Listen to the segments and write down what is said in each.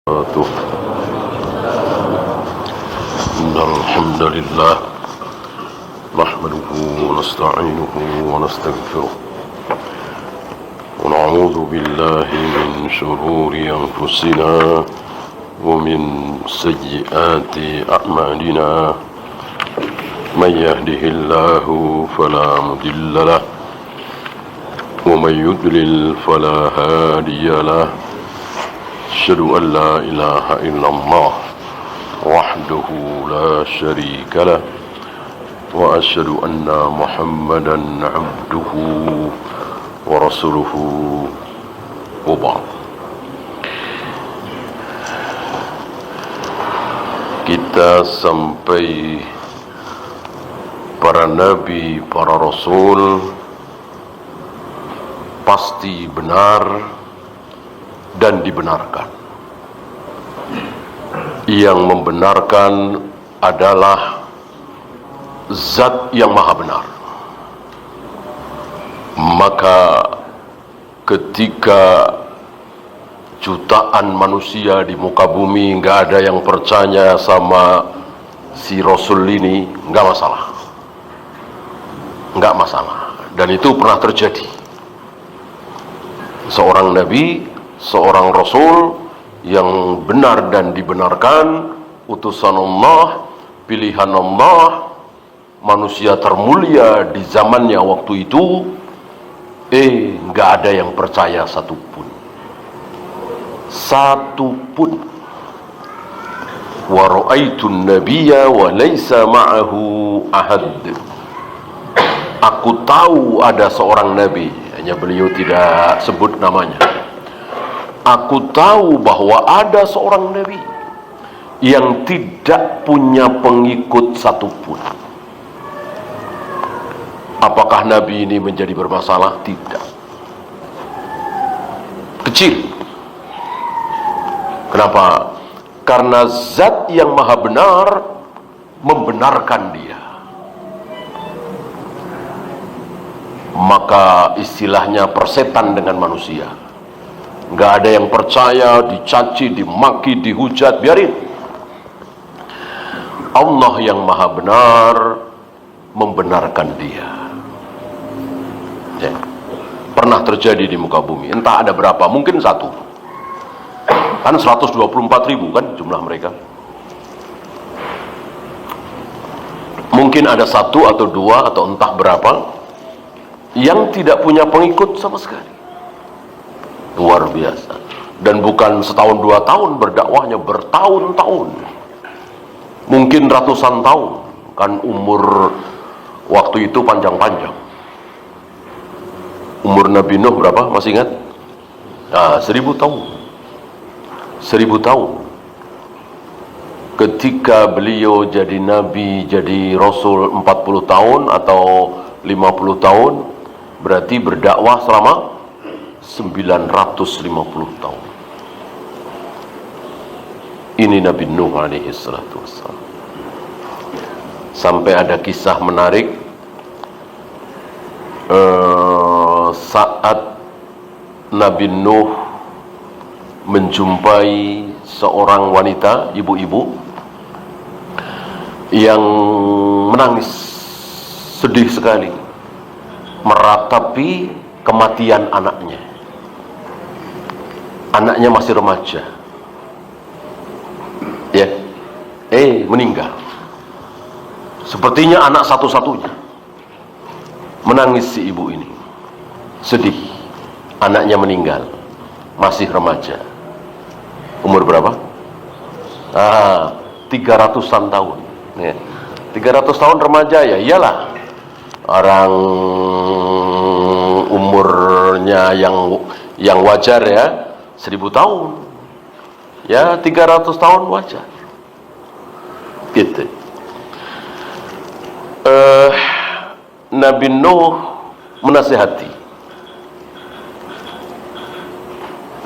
إن الحمد لله نحمده ونستعينه ونستغفره ونعوذ بالله من شرور أنفسنا ومن سيئات أعمالنا من يهده الله فلا مضل له ومن يضلل فلا هادي له أشهد أن لا إله إلا الله وحده لا شريك له وأشهد أن محمدا عبده ورسوله وبعد. Kita sampai para nabi, para rasul pasti benar dan dibenarkan. Yang membenarkan adalah Zat yang Maha Benar. Maka ketika jutaan manusia di muka bumi nggak ada yang percaya sama si Rasul ini, nggak masalah. Nggak masalah. Dan itu pernah terjadi. Seorang nabi, seorang rasul yang benar dan dibenarkan, utusan Allah, pilihan Allah, manusia termulia di zamannya waktu itu, nggak ada yang percaya satupun. Wa ra'aitun nabiyya wa laisa ma'ahu ahad. Aku tahu ada seorang nabi, hanya beliau tidak sebut namanya. Aku tahu bahwa ada seorang nabi yang tidak punya pengikut satupun. Apakah nabi ini menjadi bermasalah? Tidak. Kecil. Kenapa? Karena Zat yang Maha Benar membenarkan dia. Maka istilahnya persetan dengan manusia. Nggak ada yang percaya, dicaci, dimaki, dihujat, biarin. Allah yang Maha Benar membenarkan dia. Ya. Pernah terjadi di muka bumi. Entah ada berapa, mungkin satu. Kan 124.000 kan jumlah mereka. Mungkin ada satu atau dua atau entah berapa yang tidak punya pengikut sama sekali. Luar biasa. Dan bukan setahun dua tahun berdakwahnya, bertahun-tahun, mungkin ratusan tahun. Kan umur waktu itu panjang-panjang. Umur Nabi Nuh berapa, masih ingat? 1000 tahun. 1000 tahun. Ketika beliau jadi nabi, jadi rasul 40 tahun atau 50 tahun, berarti berdakwah selama 950 tahun. Ini Nabi Nuh alaihi salatu wassalam. Sampai ada kisah menarik, saat Nabi Nuh menjumpai seorang wanita, ibu-ibu yang menangis sedih sekali meratapi kematian anaknya. Anaknya masih remaja, ya, meninggal. Sepertinya anak satu-satunya. Menangis si ibu ini, sedih. Anaknya meninggal, masih remaja. Umur berapa? 300-an tahun. Ya. 300 tahun remaja, ya iyalah. Orang umurnya yang wajar ya 1000 tahun, ya 300 tahun wajar gitu. Nabi Nuh menasihati.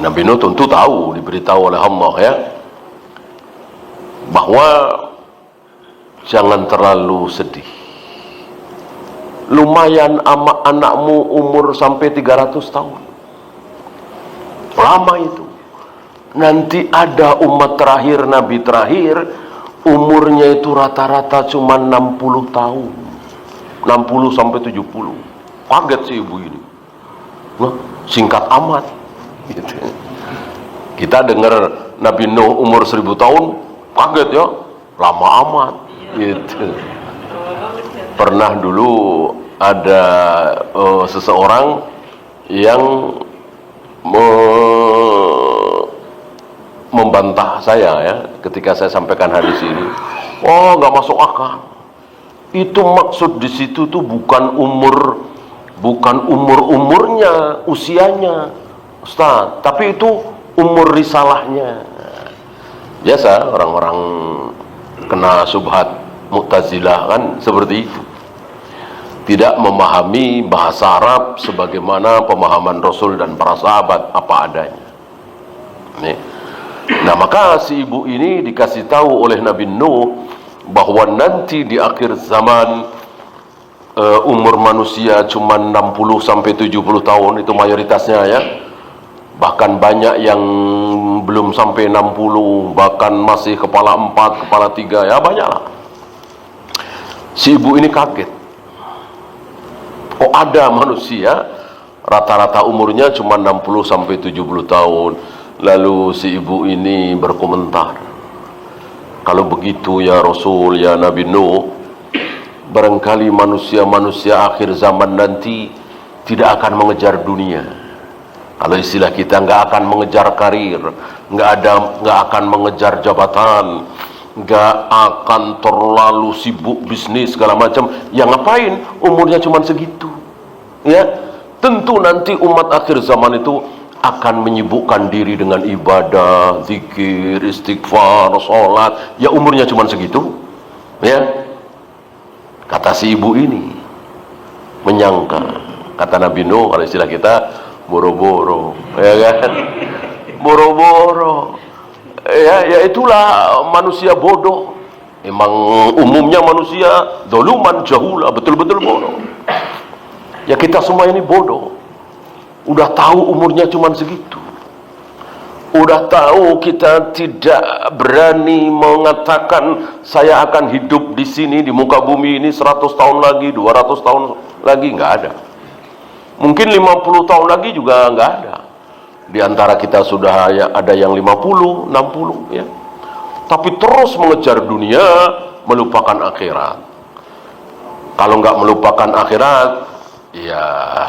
Nabi Nuh tentu tahu, diberitahu oleh Allah ya, bahwa jangan terlalu sedih. Lumayan anakmu umur sampai 300 tahun. Lama itu. nanti ada umat terakhir, nabi terakhir, umurnya itu rata-rata cuma 60 tahun. 60 sampai 70. Kaget si ibu ini. Nah, singkat amat. Gitu. Kita dengar Nabi Nuh umur 1000 tahun, kaget ya, lama amat. Gitu. Pernah dulu ada seseorang yang membantah saya ya, ketika saya sampaikan hadis ini. Oh, nggak masuk akal. Itu maksud di situ tuh bukan umurnya, usianya, Ustaz, tapi itu umur risalahnya. Biasa orang-orang kena subhat Mu'tazilah kan seperti itu. Tidak memahami bahasa Arab sebagaimana pemahaman Rasul dan para sahabat apa adanya. Nih. Nah, maka si ibu ini dikasih tahu oleh Nabi Nuh bahwa nanti di akhir zaman umur manusia cuma 60 sampai 70 tahun, itu mayoritasnya ya. Bahkan banyak yang belum sampai 60, bahkan masih kepala 4, kepala 3, ya banyak lah. Si ibu ini kaget. Oh, ada manusia rata-rata umurnya cuma 60 sampai 70 tahun. Lalu si ibu ini berkomentar, kalau begitu ya Rasul, ya Nabi Nuh, barangkali manusia-manusia akhir zaman nanti tidak akan mengejar dunia. Kalau istilah kita, nggak akan mengejar karir, nggak akan mengejar jabatan, nggak akan terlalu sibuk bisnis segala macam. Yang ngapain? Umurnya cuma segitu. Ya, tentu nanti umat akhir zaman itu akan menyibukkan diri dengan ibadah, zikir, istighfar, sholat. Ya umurnya cuma segitu. Ya, kata si ibu ini menyangka. Kata Nabi Nuh, kalau istilah kita, boro-boro, ya kan? Boro-boro. Ya itulah manusia bodoh. Emang umumnya manusia doluman, jahula, betul-betul bodoh. Ya kita semua ini bodoh. Udah tahu umurnya cuma segitu. Udah tahu kita tidak berani mengatakan saya akan hidup di sini di muka bumi ini 100 tahun lagi, 200 tahun lagi, nggak ada. Mungkin 50 tahun lagi juga nggak ada. Di antara kita sudah ada yang 50, 60 ya. Tapi terus mengejar dunia, melupakan akhirat. Kalau nggak melupakan akhirat, ya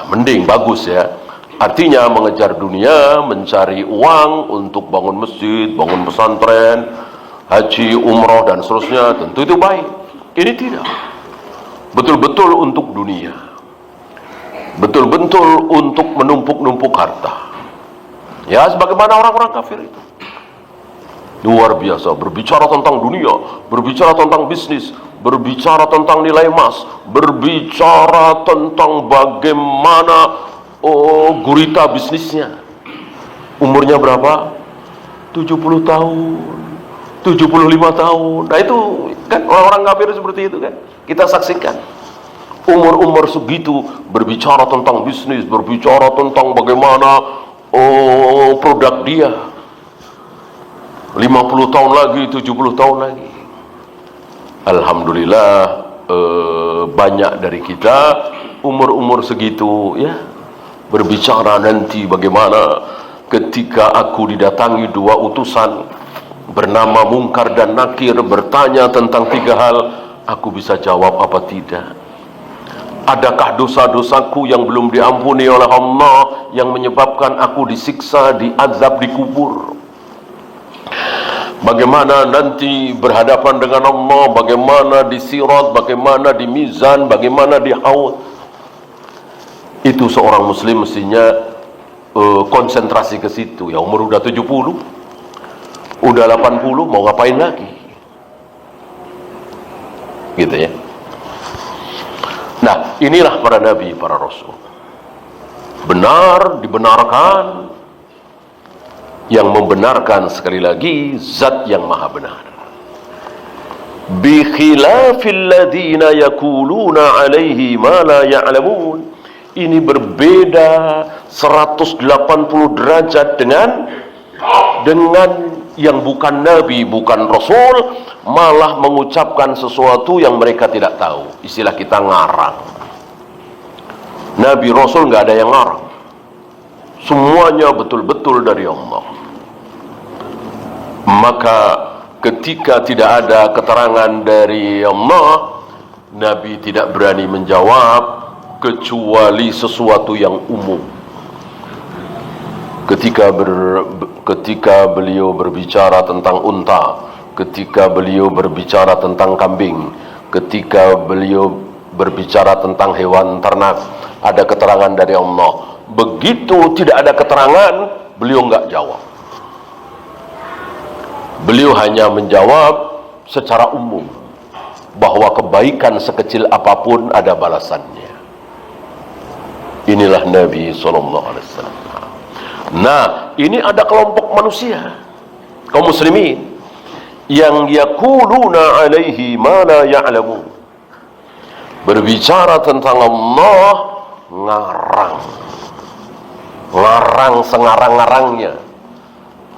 mending, bagus ya. Artinya mengejar dunia, mencari uang untuk bangun masjid, bangun pesantren, haji, umroh dan seterusnya, tentu itu baik. Ini tidak. Betul-betul untuk dunia. Betul-betul untuk menumpuk-numpuk harta. Ya, sebagaimana orang-orang kafir itu. Luar biasa, berbicara tentang dunia, berbicara tentang bisnis, berbicara tentang nilai emas, berbicara tentang bagaimana gurita bisnisnya. Umurnya berapa? 70 tahun, 75 tahun. Nah itu kan orang-orang kafir seperti itu kan. Kita saksikan. Umur-umur segitu berbicara tentang bisnis, berbicara tentang bagaimana produk dia. 50 tahun lagi, 70 tahun lagi. Alhamdulillah banyak dari kita umur-umur segitu ya, berbicara nanti bagaimana ketika aku didatangi dua utusan bernama Munkar dan Nakir bertanya tentang 3 hal, aku bisa jawab apa tidak? Adakah dosa-dosaku yang belum diampuni oleh Allah yang menyebabkan aku disiksa, diazab, dikubur? Bagaimana nanti berhadapan dengan Allah, bagaimana di sirat, bagaimana di mizan, bagaimana di haud? Itu seorang muslim mestinya konsentrasi ke situ. Ya umur udah 70, udah 80, mau ngapain lagi? Gitu ya. Nah, inilah para nabi, para rasul. Benar, dibenarkan. Yang membenarkan sekali lagi zat yang maha benar. Bi khilafil ladina yakuluna alaihi ma la ya'lamun. Ini berbeda 180 derajat dengan dengan yang bukan Nabi, bukan Rasul, malah mengucapkan sesuatu yang mereka tidak tahu. Istilah kita ngarang. Nabi Rasul nggak ada yang ngarang. Semuanya betul-betul dari Allah. Maka ketika tidak ada keterangan dari Allah, Nabi tidak berani menjawab kecuali sesuatu yang umum. Ketika beliau berbicara tentang unta, ketika beliau berbicara tentang kambing, ketika beliau berbicara tentang hewan ternak, ada keterangan dari Allah. Begitu tidak ada keterangan, beliau nggak jawab. Beliau hanya menjawab secara umum bahwa kebaikan sekecil apapun ada balasannya. Inilah Nabi SAW. Nah, ini ada kelompok manusia, kaum muslimin, yang yakuluna alaihi ma la ya'lamun. Berbicara tentang Allah, ngarang sengarang-ngarangnya.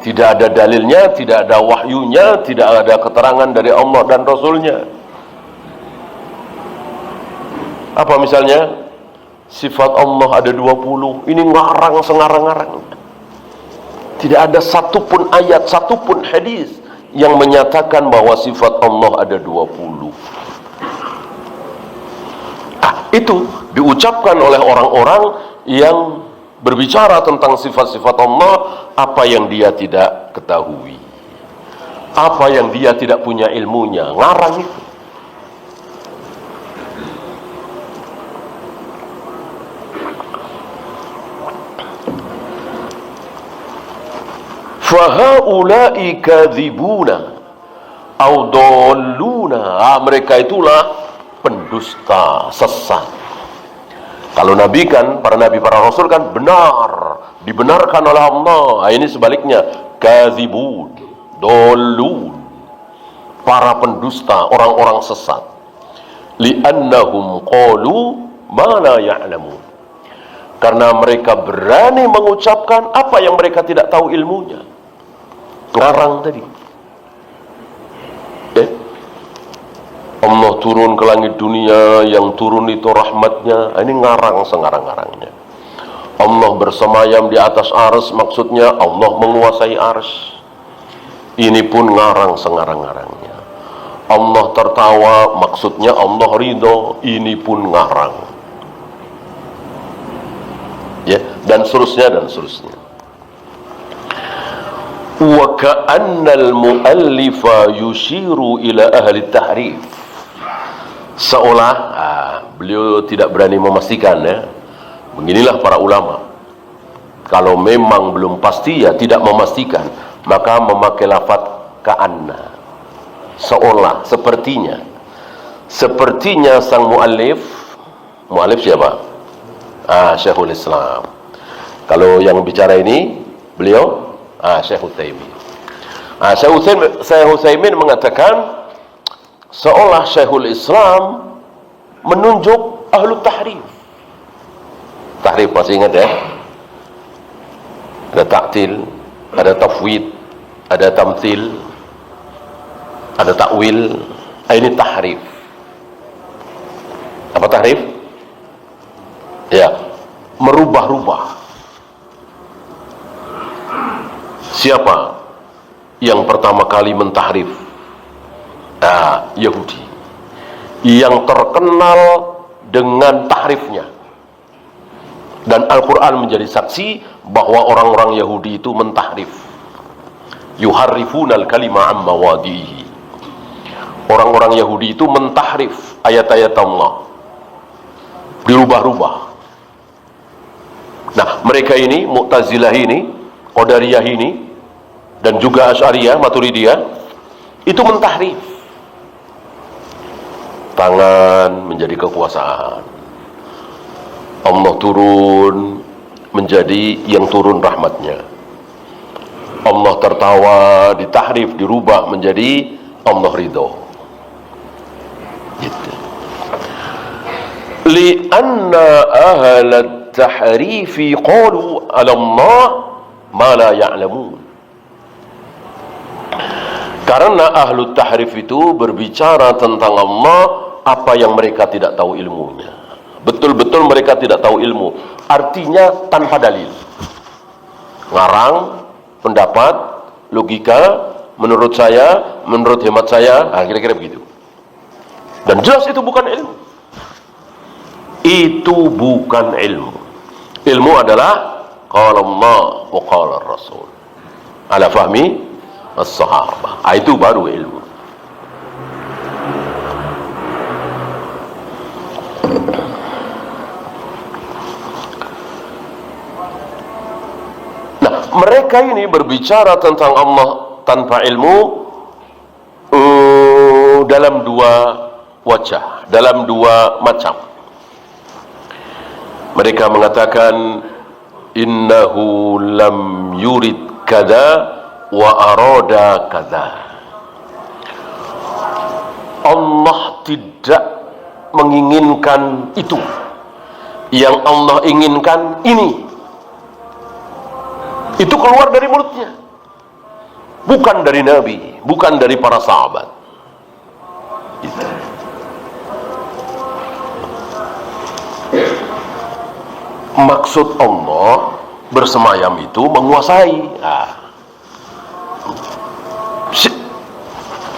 Tidak ada dalilnya, tidak ada wahyunya, tidak ada keterangan dari Allah dan Rasulnya. Apa misalnya? Sifat Allah ada 20, ini ngarang sengarang-ngarangnya. Tidak ada satupun ayat, satupun hadis yang menyatakan bahwa sifat Allah ada 20. Itu diucapkan oleh orang-orang yang berbicara tentang sifat-sifat Allah, apa yang dia tidak ketahui, apa yang dia tidak punya ilmunya, ngarang itu. Fahaulai kadzibuna au dalluna. Mereka itulah pendusta, sesat. Kalau Nabi kan, para Nabi, para Rasul kan benar, dibenarkan oleh Allah. Ini sebaliknya, kadzibun, dallun, para pendusta, orang-orang sesat. Li'annahum qalu ma la ya'lamun. Karena mereka berani mengucapkan apa yang mereka tidak tahu ilmunya. Ngarang tadi. Allah turun ke langit dunia, yang turun itu rahmatnya. Ini ngarang sengarang-ngarangnya. Allah bersemayam di atas ars, maksudnya Allah menguasai ars. Ini pun ngarang sengarang-ngarangnya. Allah tertawa, maksudnya Allah ridho. Ini pun ngarang. Ya, dan seterusnya dan seterusnya. Wa ka'annal mu'allifa yushiru ila ahli tahrif. Seolah beliau tidak berani memastikan, ya. Beginilah para ulama. Kalau memang belum pasti, ya tidak memastikan, maka memakai lafaz ka'anna. Seolah, sepertinya. Sepertinya sang mu'allif. Mu'allif siapa? Syekhul Islam. Kalau yang bicara ini beliau Syekh Utsaimin. Syekh Utsaimin mengatakan seolah Syekhul Islam menunjuk ahlu tahrif. Tahrif masih ingat, ya? Ada ta'til, ada tafwid, ada tamtsil, ada takwil. Ini tahrif. Apa tahrif? Ya, merubah-rubah. Siapa yang pertama kali mentahrif? Yahudi, yang terkenal dengan tahrifnya. Dan Al-Quran menjadi saksi bahwa orang-orang Yahudi itu mentahrif. Yuharrifunal kalima amma wadihi. Orang-orang Yahudi itu mentahrif ayat-ayat Allah, dirubah-rubah. Nah, mereka ini, Mu'tazilah ini, Qadariyah ini, dan juga Asy'ariyah, Maturidiyah, itu mentahrif. Tangan menjadi kekuasaan, Allah turun menjadi yang turun rahmatnya. Allah tertawa, ditahrif, dirubah menjadi Allah ridho. Gitu. Li'anna ahlat tahrifi qalu ala Allah ma la ya'lamun. Karena ahlu tahrif itu berbicara tentang Allah apa yang mereka tidak tahu ilmunya. Betul-betul mereka tidak tahu ilmu. Artinya tanpa dalil. Ngarang, pendapat, logika, menurut saya, menurut hemat saya, kira-kira begitu. Dan jelas itu bukan ilmu. Itu bukan ilmu. Ilmu adalah qala Allah wa qala Rasul ala fahmi as-sahabah. Itu baru ilmu. Nah, mereka ini berbicara tentang Allah tanpa ilmu dalam dua wajah, dalam dua macam. Mereka mengatakan innahu lam yurid kada wa arada kada. Allah tidak menginginkan itu. Yang Allah inginkan ini. Itu keluar dari mulutnya. Bukan dari Nabi, bukan dari para sahabat. Itu. Maksud Allah bersemayam itu menguasai.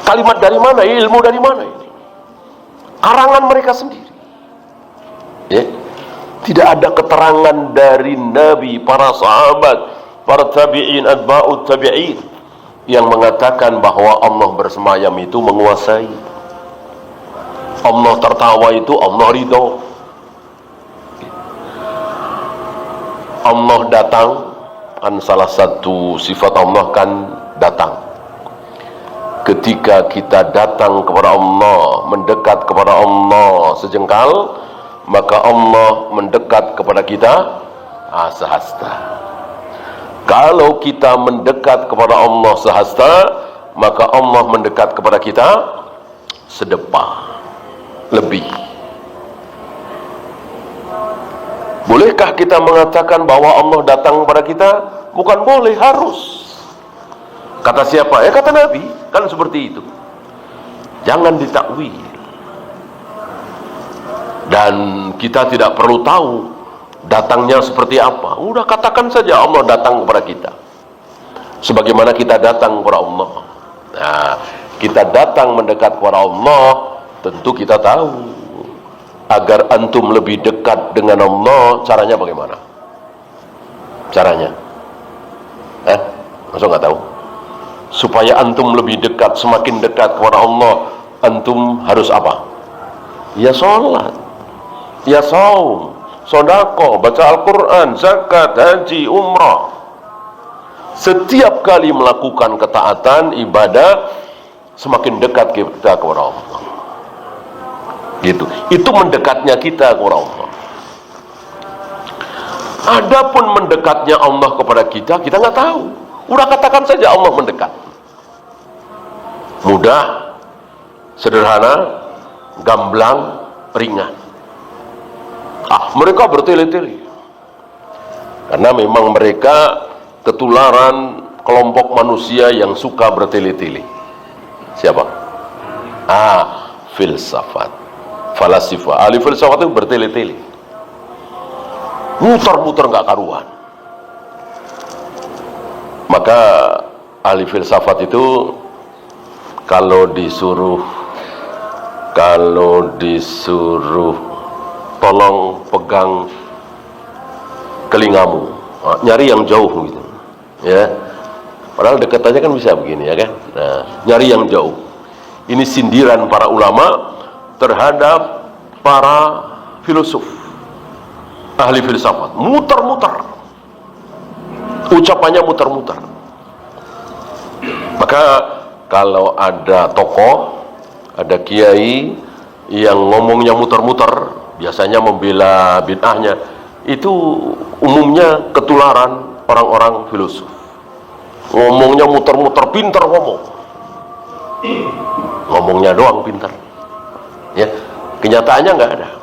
Kalimat dari mana? Ilmu dari mana ini? Karangan mereka sendiri. Ya. Tidak ada keterangan dari Nabi, para sahabat, para tabi'in, atba'ut tabi'in yang mengatakan bahwa Allah bersemayam itu menguasai. Allah tertawa itu Allah ridho. Allah datang, kan salah satu sifat Allah kan datang. Ketika kita datang kepada Allah, mendekat kepada Allah sejengkal, maka Allah mendekat kepada kita sehasta. Kalau kita mendekat kepada Allah sehasta, maka Allah mendekat kepada kita sedepa, lebih. Bolehkah kita mengatakan bahwa Allah datang kepada kita? Bukan boleh, harus. Kata siapa? Kata Nabi. Kan seperti itu. Jangan ditakwil. Dan kita tidak perlu tahu datangnya seperti apa. Udah katakan saja Allah datang kepada kita. Sebagaimana kita datang kepada Allah. Nah, kita datang mendekat kepada Allah, tentu kita tahu. Agar antum lebih dekat dengan Allah, caranya bagaimana? Caranya? Masa nggak tahu? Supaya antum lebih dekat, semakin dekat kepada Allah, antum harus apa? Ya sholat, ya saum, sedekah, baca Al-Quran, zakat, haji, umrah. Setiap kali melakukan ketaatan, ibadah, semakin dekat kita kepada Allah. Gitu. Itu mendekatnya kita kepada Allah. Adapun mendekatnya Allah kepada kita, kita nggak tahu. Udah katakan saja Allah mendekat. Mudah, sederhana, gamblang, ringan. Mereka bertele-tele. Karena memang mereka ketularan kelompok manusia yang suka bertele-tele. Siapa? Filsafat. Falasifah, ahli filsafat itu bertele-tele, muter-muter nggak karuan. Maka ahli filsafat itu kalau disuruh tolong pegang telingamu, nyari yang jauh gitu, ya. Padahal dekat aja kan bisa begini, ya kan? Nah, nyari yang jauh. Ini sindiran para ulama terhadap para filosof, ahli filsafat. Muter-muter, ucapannya muter-muter. Maka kalau ada tokoh, ada kiai yang ngomongnya muter-muter, biasanya membela bid'ahnya, itu umumnya ketularan orang-orang filosof. Ngomongnya muter-muter, pintar ngomongnya doang pintar. Ya, kenyataannya nggak ada.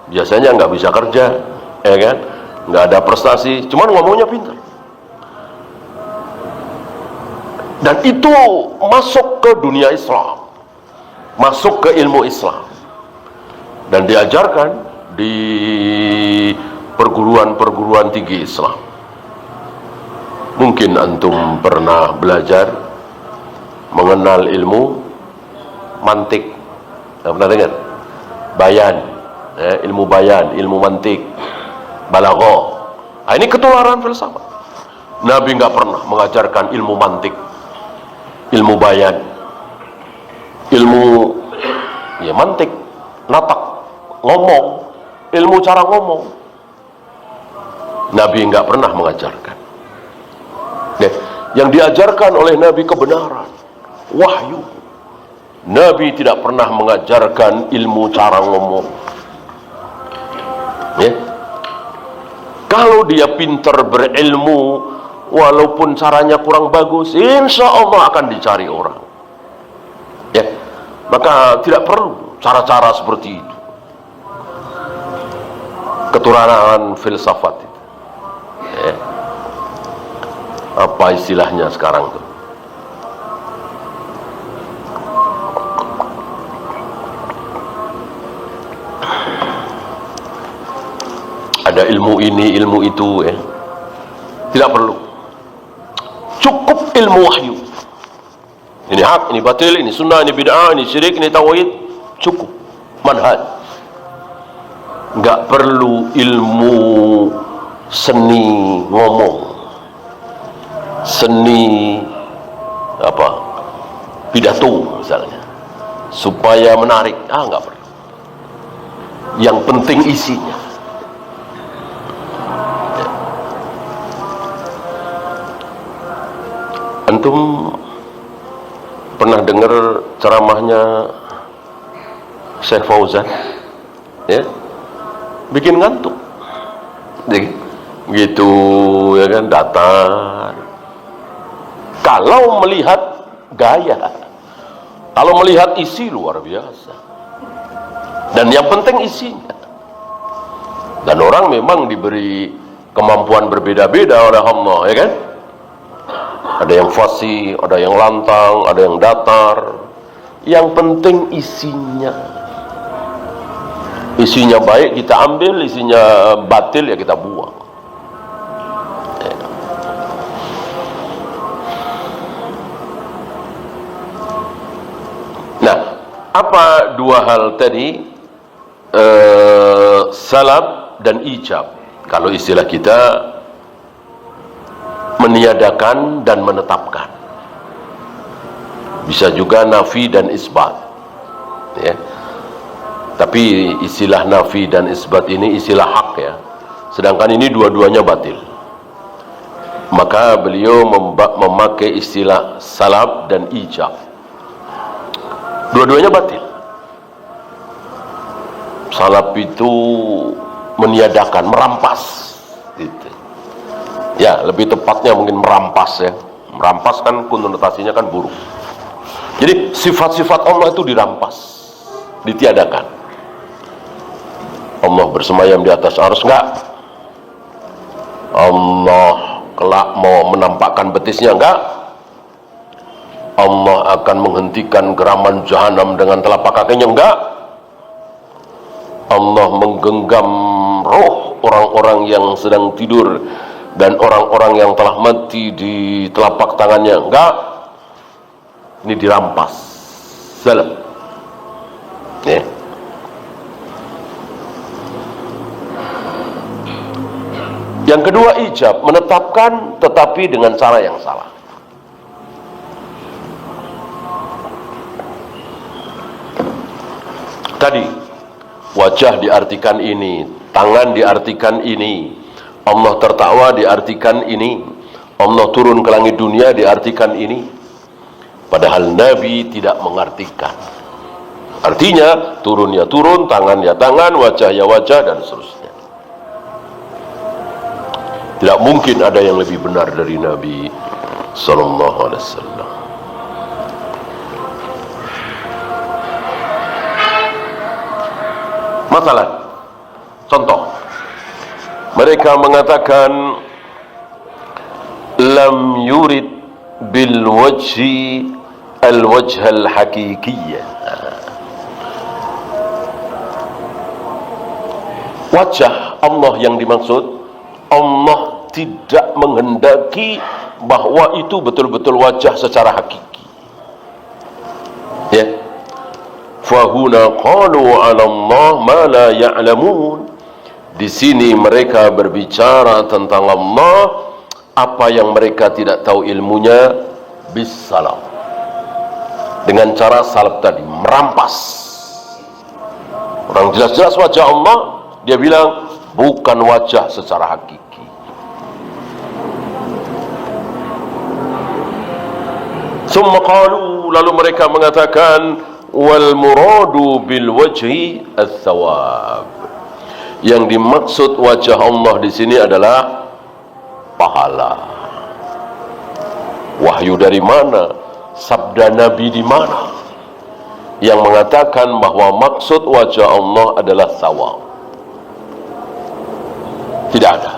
Biasanya nggak bisa kerja, ya kan? Nggak ada prestasi, cuman ngomongnya pintar. Dan itu masuk ke dunia Islam, masuk ke ilmu Islam, dan diajarkan di perguruan-perguruan tinggi Islam. Mungkin antum pernah belajar mengenal ilmu mantik. Pernah dengar? Bayan, ilmu bayan, ilmu mantik, balaghah. Ini ketularan filsafat. Nabi nggak pernah mengajarkan ilmu mantik, ilmu bayan, ilmu mantik, natak, ngomong, ilmu cara ngomong. Nabi nggak pernah mengajarkan. Yang diajarkan oleh Nabi kebenaran, wahyu. Nabi tidak pernah mengajarkan ilmu cara ngomong. Kalau dia pintar berilmu, walaupun caranya kurang bagus, insya Allah akan dicari orang. Maka tidak perlu cara-cara seperti itu. Ketularan filsafat itu. Apa istilahnya sekarang tuh? Ada ilmu ini, ilmu itu, tidak perlu. Cukup ilmu wahyu. Ini hak, ini batil, ini sunnah, ini bid'ah, ini syirik, ini tauhid. Cukup manhaj. Enggak perlu ilmu seni ngomong, seni pidato misalnya, supaya menarik. Enggak perlu. Yang penting isinya. Antum pernah dengar ceramahnya Syekh Fauzan? Bikin ngantuk. Begitu, ya kan, datar. Kalau melihat gaya, kalau melihat isi, luar biasa. Dan yang penting isinya. Dan orang memang diberi kemampuan berbeda-beda oleh Allah, ya kan? Ada yang fasih, ada yang lantang, ada yang datar. Yang penting isinya. Isinya baik kita ambil, isinya batil ya kita buang. Nah, apa dua hal tadi? Salab dan ijab. Kalau istilah kita, meniadakan dan menetapkan. Bisa juga nafi dan isbat. Tapi istilah nafi dan isbat ini istilah hak, ya. Sedangkan ini dua-duanya batil. Maka beliau memakai istilah salab dan ijab. Dua-duanya batil. Salab itu meniadakan, merampas, gitu. Ya, lebih tepatnya mungkin merampas, ya. Merampas kan konotasinya kan buruk. Jadi sifat-sifat Allah itu dirampas, ditiadakan. Allah bersemayam di atas arsy, enggak. Allah kelak mau menampakkan betisnya, enggak. Allah akan menghentikan geraman jahanam dengan telapak kakinya, enggak. Allah menggenggam roh orang-orang yang sedang tidur dan orang-orang yang telah mati di telapak tangannya, enggak. Ini dirampas. Salam. Yang kedua ijab, menetapkan tetapi dengan cara yang salah. Tadi wajah diartikan ini, tangan diartikan ini, Allah tertawa diartikan ini, Allah turun ke langit dunia diartikan ini. Padahal Nabi tidak mengartikan. Artinya turun ya turun, tangan ya tangan, wajah ya wajah, dan seterusnya. Tidak mungkin ada yang lebih benar dari Nabi sallallahu alaihi wasallam. Masalah, contoh, mereka mengatakan lam yurid bil bil wajhi al-wajh al-haqiqiyyah. Wajah Allah yang dimaksud, Allah tidak menghendaki bahwa itu betul-betul wajah secara hakiki. Ya. Fahuna qalu 'ala Allah ma la ya'lamun. Di sini mereka berbicara tentang Allah apa yang mereka tidak tahu ilmunya, bisalam. Dengan cara salab tadi, merampas. Orang jelas-jelas wajah Allah, dia bilang bukan wajah secara hakiki. Summa qalu, lalu mereka mengatakan, wal muradu bil wajhi ats-tsawab. Yang dimaksud wajah Allah di sini adalah pahala. Wahyu dari mana? Sabda Nabi di mana? Yang mengatakan bahwa maksud wajah Allah adalah thawab. Tidak ada.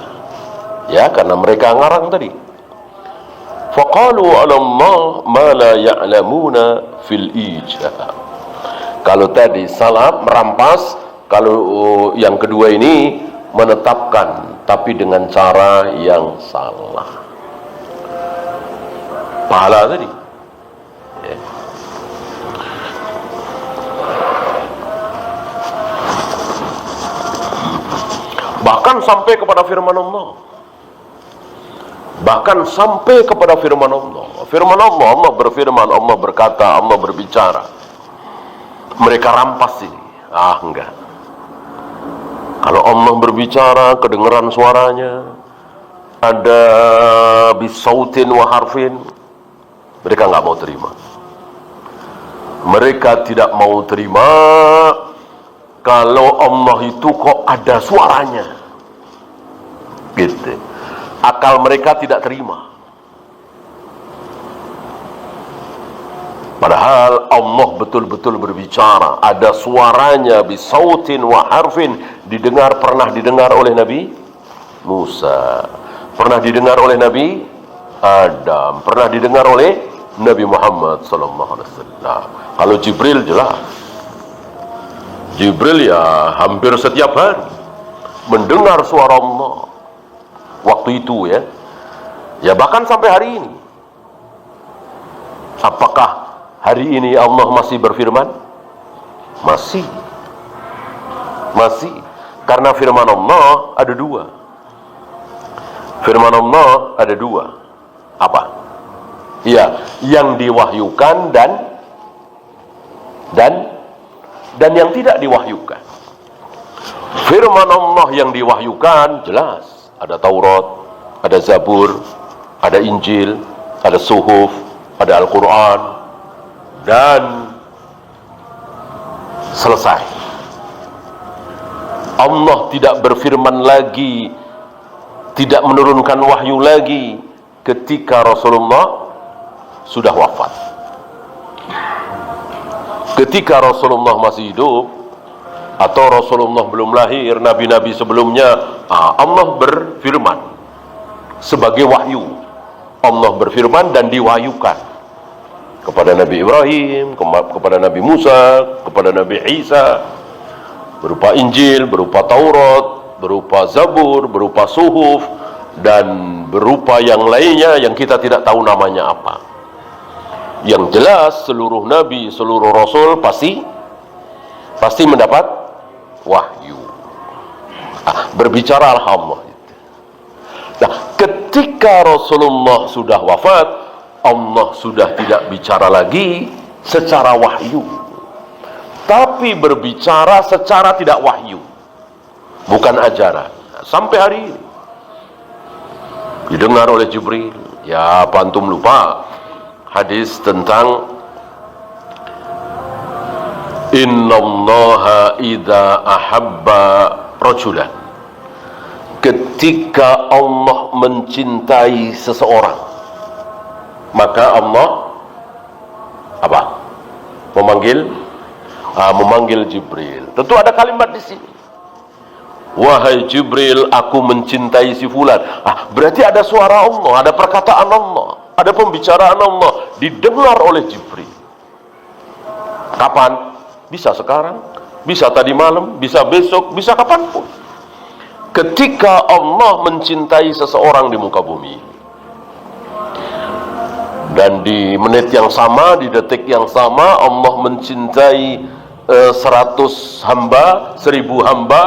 Ya, karena mereka ngarang tadi. Faqalu 'ala Allah ma la ya'lamuna fil ijab. Kalau tadi salab, merampas, kalau yang kedua ini menetapkan, tapi dengan cara yang salah. Pahala tadi. Ya. Bahkan sampai kepada firman Allah. Bahkan sampai kepada firman Allah. Firman Allah, Allah berfirman, Allah berkata, Allah berbicara. Mereka rampas ini. Enggak. Kalau Allah berbicara, kedengaran suaranya, ada bisautin wa harfin, mereka nggak mau terima. Mereka tidak mau terima kalau Allah itu kok ada suaranya. Gitu. Akal mereka tidak terima. Padahal Allah betul-betul berbicara, ada suaranya, bisautin wa harfin, pernah didengar oleh Nabi Musa, pernah didengar oleh Nabi Adam, pernah didengar oleh Nabi Muhammad sallallahu alaihi wasallam. Kalau Jibril jelas. Jibril ya hampir setiap hari mendengar suara Allah. Waktu itu ya. Ya bahkan sampai hari ini. Apakah hari ini Allah masih berfirman? Masih. Masih. Karena firman Allah ada dua. Firman Allah ada dua. Apa? Iya, yang diwahyukan dan yang tidak diwahyukan. Firman Allah yang diwahyukan jelas. Ada Taurat, ada Zabur, ada Injil, ada Suhuf, ada Al-Quran, dan selesai. Allah tidak berfirman lagi, tidak menurunkan wahyu lagi ketika Rasulullah sudah wafat. Ketika Rasulullah masih hidup atau Rasulullah belum lahir, nabi-nabi sebelumnya, Allah berfirman sebagai wahyu. Allah berfirman dan diwahyukan kepada Nabi Ibrahim, kepada Nabi Musa, kepada Nabi Isa, berupa Injil, berupa Taurat, berupa Zabur, berupa Suhuf, dan berupa yang lainnya yang kita tidak tahu namanya apa. Yang jelas seluruh nabi, seluruh rasul pasti mendapat wahyu. Berbicara Allah. Nah, ketika Rasulullah sudah wafat, Allah sudah tidak bicara lagi secara wahyu, tapi berbicara secara tidak wahyu, bukan ajaran. Sampai hari ini didengar oleh Jibril. Ya, apa antum lupa hadis tentang innallaha idza ahabba rajulan, ketika Allah mencintai seseorang, maka Allah apa? Memanggil Jibril. Tentu ada kalimat di sini. Wahai Jibril, aku mencintai si fulan. Berarti ada suara Allah, ada perkataan Allah. ada pembicaraan Allah didengar oleh Jibril. Kapan? Bisa sekarang, bisa tadi malam, bisa besok, bisa kapanpun. Ketika Allah mencintai seseorang di muka bumi, dan di menit yang sama, di detik yang sama, Allah mencintai 100 hamba, 1000 hamba,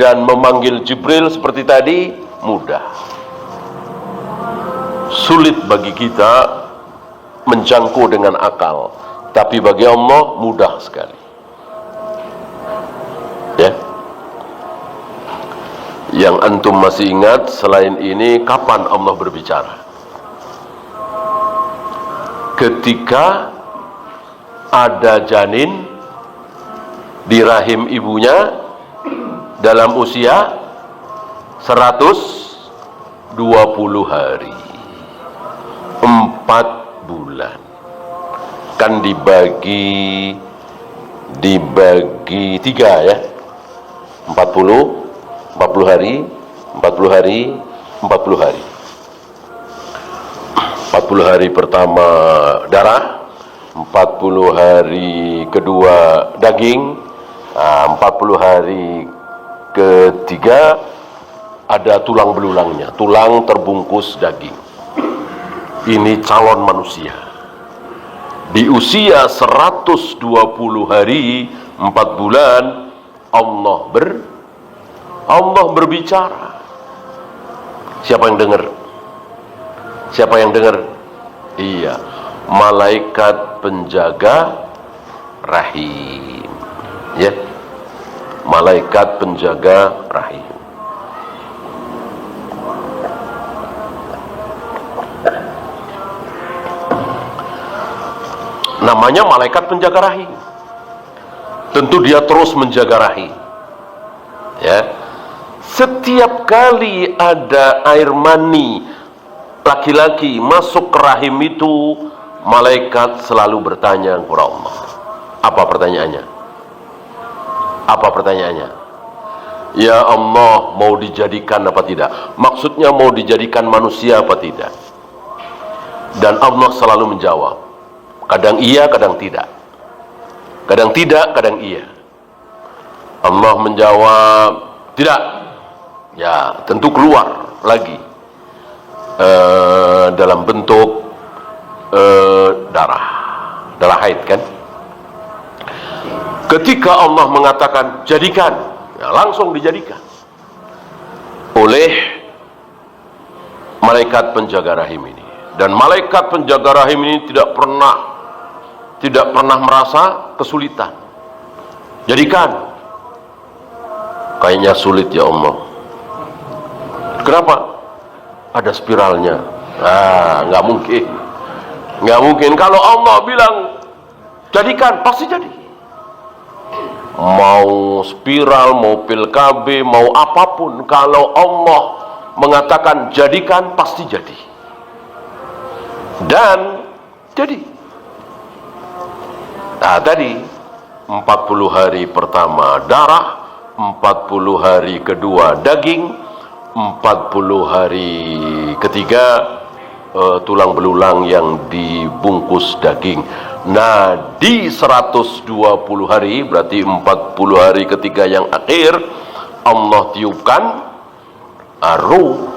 dan memanggil Jibril seperti tadi, mudah. Sulit bagi kita menjangkau dengan akal, tapi bagi Allah mudah sekali. Ya, yang antum masih ingat selain ini, kapan Allah berbicara? Ketika ada janin di rahim ibunya dalam usia 120 hari, 4 bulan. Kan dibagi 3 ya, 40 hari, 40 hari, 40 hari. 40 hari pertama darah, 40 hari kedua daging, 40 hari ketiga ada tulang belulangnya, tulang terbungkus daging. Ini calon manusia. Di usia 120 hari, 4 bulan, Allah berbicara. Siapa yang dengar? Siapa yang dengar? Iya, malaikat penjaga rahim. Ya, malaikat penjaga rahim. Namanya malaikat penjaga rahim. Tentu dia terus menjaga rahim. Ya, setiap kali ada air mani laki-laki masuk ke rahim itu, malaikat selalu bertanya kepada Allah. Apa pertanyaannya? Apa pertanyaannya? Ya Allah, mau dijadikan apa tidak? Maksudnya mau dijadikan manusia apa tidak? Dan Allah selalu menjawab. Kadang iya, kadang tidak. Kadang tidak, kadang iya. Allah menjawab tidak. Ya, tentu keluar lagi dalam bentuk darah haid kan. Ketika Allah mengatakan jadikan, ya langsung dijadikan oleh malaikat penjaga rahim ini. Dan malaikat penjaga rahim ini tidak pernah merasa kesulitan. Jadikan. Kayaknya sulit ya Allah. Kenapa? Ada spiralnya. Nggak mungkin. Nggak mungkin. Kalau Allah bilang jadikan, pasti jadi. Mau spiral, mau pil KB, mau apapun, kalau Allah mengatakan jadikan, pasti jadi. Dan jadi. Nah, tadi 40 hari pertama darah, 40 hari kedua daging, 40 hari ketiga tulang belulang yang dibungkus daging. Nah, di 120 hari, berarti 40 hari ketiga yang akhir, Allah tiupkan ruh.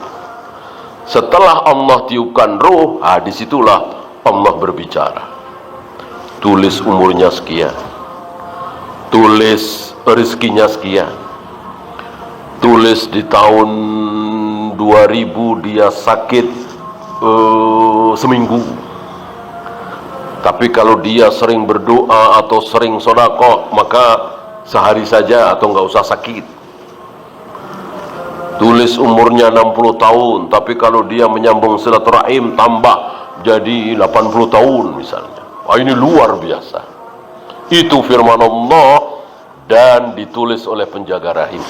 Setelah Allah tiupkan ruh, disitulah Allah berbicara. Tulis umurnya sekian, tulis rezekinya sekian, tulis di tahun 2000 dia sakit seminggu. Tapi kalau dia sering berdoa atau sering sedekah, maka sehari saja atau nggak usah sakit. Tulis umurnya 60 tahun, tapi kalau dia menyambung silaturahim tambah jadi 80 tahun misalnya. Ini luar biasa. Itu firman Allah dan ditulis oleh penjaga rahim.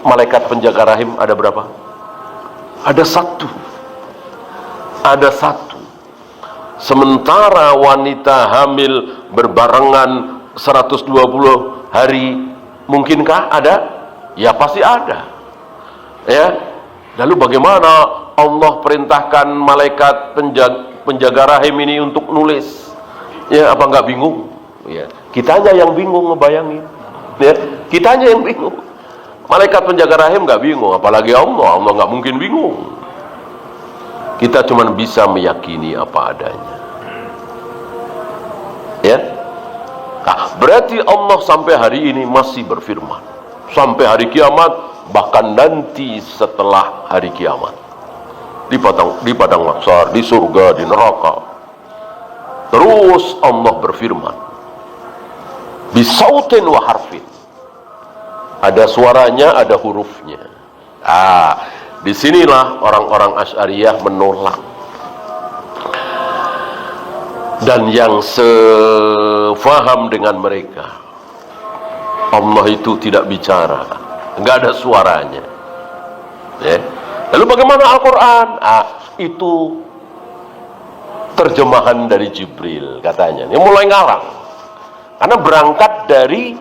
Malaikat penjaga rahim ada berapa? Ada satu. Ada satu. Sementara wanita hamil berbarengan 120 hari, mungkinkah ada? Ya pasti ada. Ya. Lalu bagaimana Allah perintahkan malaikat penjaga rahim ini untuk nulis. Ya, apa nggak bingung? Ya, kitanya yang bingung ngebayangin. Ya, kitanya yang bingung. Malaikat penjaga rahim nggak bingung, apalagi Allah. Allah nggak mungkin bingung. Kita cuma bisa meyakini apa adanya. Ya, berarti Allah sampai hari ini masih berfirman, sampai hari kiamat, bahkan nanti setelah hari kiamat, di padang mahsyar, di surga, di neraka, terus Allah berfirman, bisautin wa harfin, ada suaranya, ada hurufnya. Disinilah orang-orang Asy'ariyah menolak. Dan yang sefaham dengan mereka, Allah itu tidak bicara, nggak ada suaranya. Ya. Lalu bagaimana Al-Quran? Itu terjemahan dari Jibril katanya. Ini mulai ngarang. Karena berangkat dari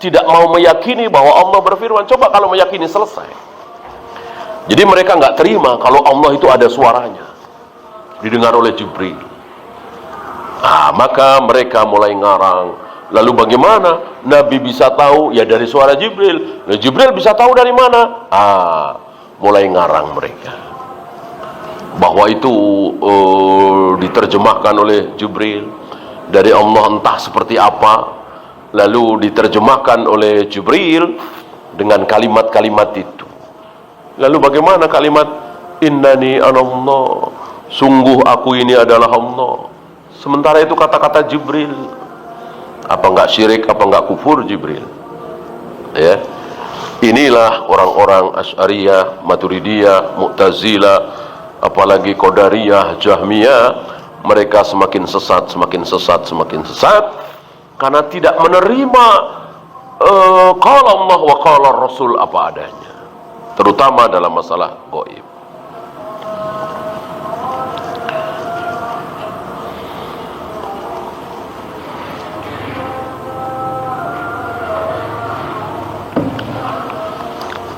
tidak mau meyakini bahwa Allah berfirman. Coba kalau meyakini, selesai. Jadi mereka nggak terima kalau Allah itu ada suaranya, didengar oleh Jibril. Maka mereka mulai ngarang. Lalu bagaimana Nabi bisa tahu? Ya dari suara Jibril. Nah, Jibril bisa tahu dari mana? Mulai ngarang mereka bahwa itu diterjemahkan oleh Jibril dari Allah, entah seperti apa, lalu diterjemahkan oleh Jibril dengan kalimat-kalimat itu. Lalu bagaimana kalimat innani anallah, sungguh aku ini adalah Allah. Sementara itu kata-kata Jibril. Apa enggak syirik, apa enggak kufur Jibril? Ya. Inilah orang-orang Asy'ariyah, Maturidiyah, Mu'tazilah, apalagi Qadariyah, Jahmiyah. Mereka semakin sesat, semakin sesat, semakin sesat, karena tidak menerima qala Allah wa qala Rasul apa adanya, terutama dalam masalah gaib.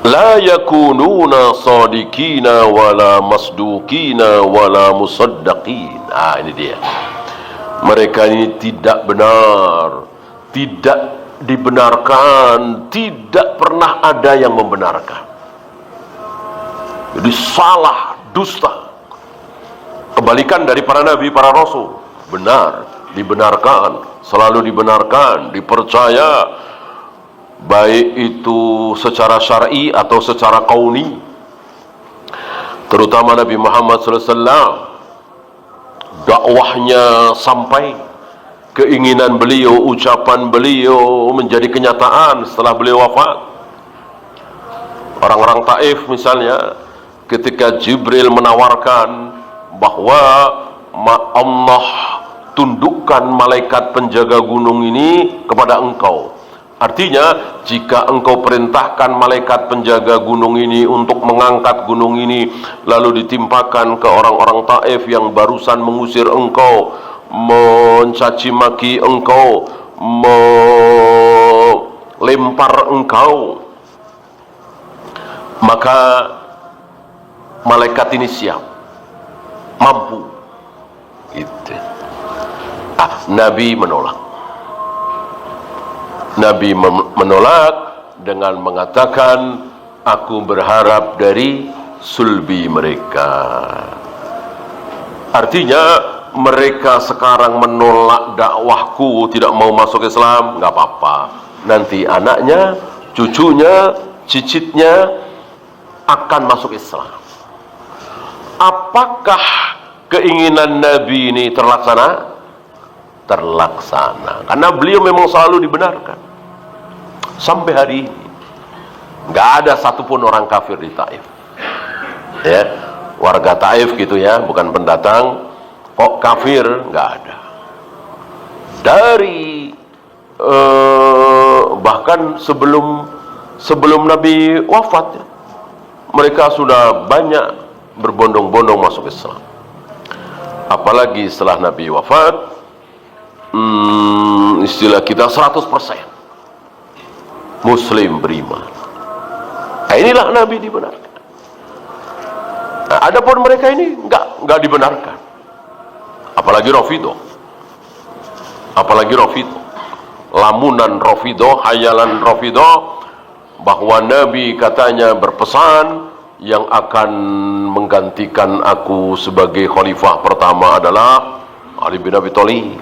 La yakununa sadiqina wala masduqina wala musaddaqin. Ini dia. Mereka ini tidak benar, tidak dibenarkan, tidak pernah ada yang membenarkan. Jadi salah, dusta. Kebalikan dari para nabi, para rasul. Benar, dibenarkan, selalu dibenarkan, dipercaya, baik itu secara syar'i atau secara kauni. Terutama Nabi Muhammad SAW, dakwahnya sampai, keinginan beliau, ucapan beliau menjadi kenyataan setelah beliau wafat. Orang-orang Taif misalnya, ketika Jibril menawarkan bahwa Allah tundukkan malaikat penjaga gunung ini kepada engkau. Artinya, jika engkau perintahkan malaikat penjaga gunung ini untuk mengangkat gunung ini, lalu ditimpakan ke orang-orang Taif yang barusan mengusir engkau, mencaci maki engkau, melempar engkau, maka malaikat ini siap, mampu. Itu. Nabi menolak. Nabi menolak dengan mengatakan, aku berharap dari sulbi mereka. Artinya mereka sekarang menolak dakwahku, tidak mau masuk Islam, nggak apa-apa. Nanti anaknya, cucunya, cicitnya akan masuk Islam. Apakah keinginan Nabi ini terlaksana? Terlaksana, karena beliau memang selalu dibenarkan. Sampai hari ini nggak ada satupun orang kafir di Taif, ya, warga Taif gitu ya, bukan pendatang, kok kafir, nggak ada. Dari bahkan sebelum Nabi wafat, ya, mereka sudah banyak berbondong-bondong masuk Islam. Apalagi setelah Nabi wafat, istilah kita 100% Muslim beriman. Inilah Nabi dibenarkan. Adapun mereka ini enggak dibenarkan. apalagi Rafidhah, lamunan Rafidhah, hayalan Rafidhah, bahwa Nabi katanya berpesan yang akan menggantikan aku sebagai khalifah pertama adalah Ali bin Abi Thalib.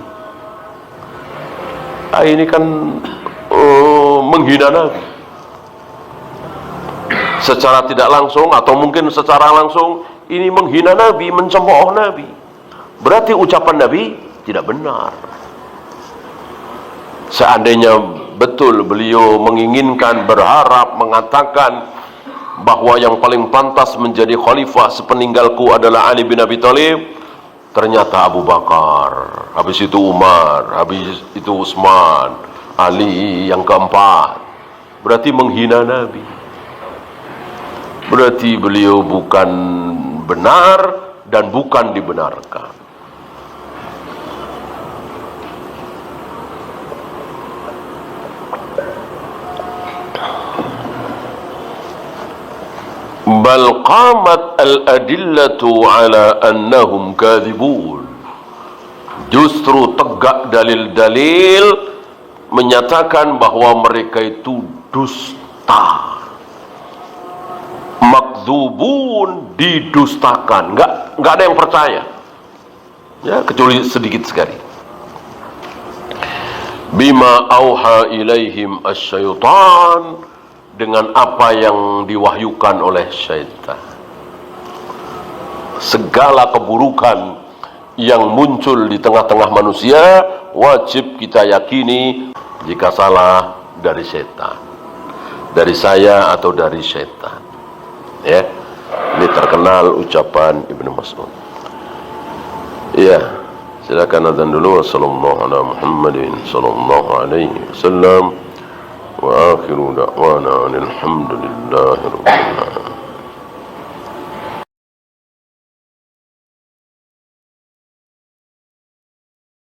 Ini kan menghina Nabi secara tidak langsung atau mungkin secara langsung. Ini menghina Nabi, mencemooh Nabi. Berarti ucapan Nabi tidak benar. Seandainya betul beliau menginginkan, berharap, mengatakan bahwa yang paling pantas menjadi khalifah sepeninggalku adalah Ali bin Abi Thalib, ternyata Abu Bakar, habis itu Umar, habis itu Utsman, Ali yang keempat. Berarti menghina Nabi. Berarti beliau bukan benar dan bukan dibenarkan. Bal qamat al-adillatu ala annahum kadhibun. Justru tegak dalil-dalil menyatakan bahwa mereka itu dusta. Makdzubun, didustakan, nggak ada yang percaya, ya, kecuali sedikit sekali. Bima auha ilaihim asyaitan, dengan apa yang diwahyukan oleh syaitan. Segala keburukan yang muncul di tengah-tengah manusia wajib kita yakini jika salah dari syaitan, dari saya atau dari syaitan. Ya, ini terkenal ucapan Ibnu Mas'ud. Ya, silakan adzan dulu. Wassallallahu ala Muhammadin sallallahu alaihi wasallam wa akhiru da'wana alhamdulillahi rabbil alamin.